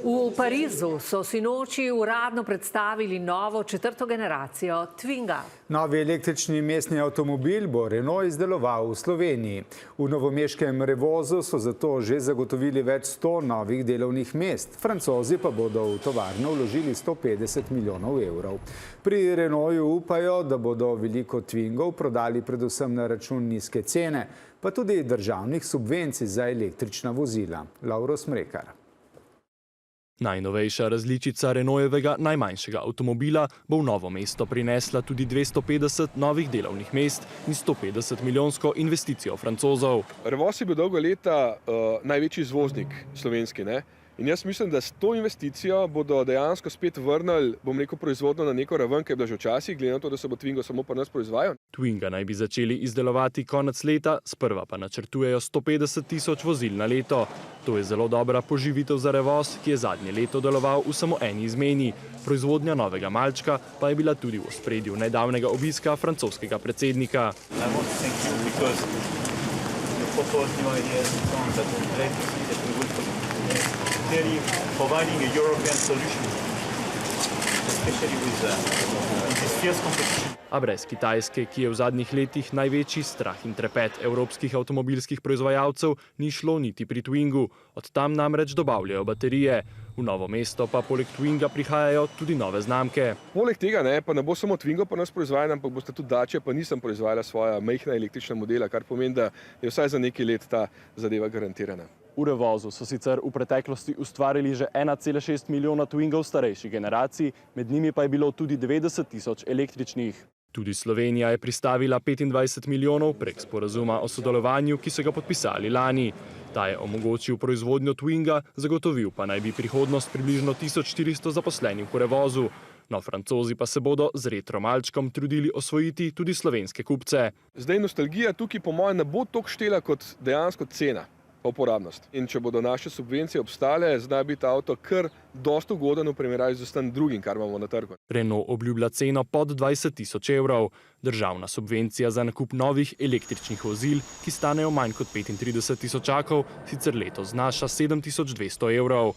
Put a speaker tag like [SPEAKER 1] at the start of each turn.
[SPEAKER 1] V Parizu so sinoči uradno predstavili novo četrto generacijo Twinga.
[SPEAKER 2] Novi električni mestni avtomobil bo Renault izdeloval v Sloveniji. V novomeškem Revozu so zato že zagotovili več 100 novih delovnih mest. Francozi pa bodo v tovarno vložili 150 milijonov evrov. Pri Renaultu upajo, da bodo veliko Twingov prodali predvsem na račun nizke cene, pa tudi državnih subvencij za električna vozila. Lauro Smrekar.
[SPEAKER 3] Najnovejša različica Renaultovega najmanjšega avtomobila bo v Novo mesto prinesla tudi 250 novih delovnih mest in 150 milijonsko investicijo Francozov.
[SPEAKER 4] Revoz je bil dolgo leta največji izvoznik slovenski, ne? In jaz mislim, da s to investicijo bodo dejansko spet vrnili, bom rekel, proizvodno na neko raven, ki je bila že včasih, glede na to, da se bo Twingo samo pri nas proizvajal.
[SPEAKER 3] Twinga naj bi začeli izdelovati konec leta, sprva pa načrtujejo 150 tisoč vozil na leto. To je zelo dobra poživitev za Revoz, ki je zadnje leto deloval v samo eni izmeni. Proizvodnja novega malčka pa je bila tudi v ospredju nedavnega obiska francoskega predsednika.
[SPEAKER 5] Providing a European solution, especially with this fierce competition.
[SPEAKER 3] A brez Kitajske, ki je v zadnjih letih največji strah in trepet evropskih avtomobilskih proizvajalcev, ni šlo niti pri Twingu. Od tam namreč dobavljajo baterije. V Novo mesto pa poleg Twinga prihajajo tudi nove znamke.
[SPEAKER 4] Poleg tega pa ne bo samo Twingo pa nas proizvajala, ampak boste tudi Dacia, pa nisem proizvajala svoja majhna električna modela, kar pomeni, da je vsaj za nekaj let ta zadeva garantirana.
[SPEAKER 3] V Revozu so sicer v preteklosti ustvarili že 1,6 milijona Twingov starejših generacij, med njimi pa je bilo tudi 90 tisoč električnih. Tudi Slovenija je pristavila 25 milijonov prek sporazuma o sodelovanju, ki so ga podpisali lani. Ta je omogočil proizvodnjo Twinga, zagotovil pa naj bi prihodnost približno 1400 zaposlenih v Revozu. No, Francozi pa se bodo z retro malčkom trudili osvojiti tudi slovenske kupce.
[SPEAKER 4] Zdaj nostalgija tukaj po mojem ne bo toliko štela kot dejansko cena. Uporabnost. In če bodo naše subvencije obstale, zna biti avto kar dosti ugoden v primerjavi z vsem drugim, kar imamo na trgu.
[SPEAKER 3] Renault obljublja ceno pod 20 tisoč evrov. Državna subvencija za nakup novih električnih vozil, ki stanejo manj kot 35 tisočakov, sicer letos znaša 7200 evrov.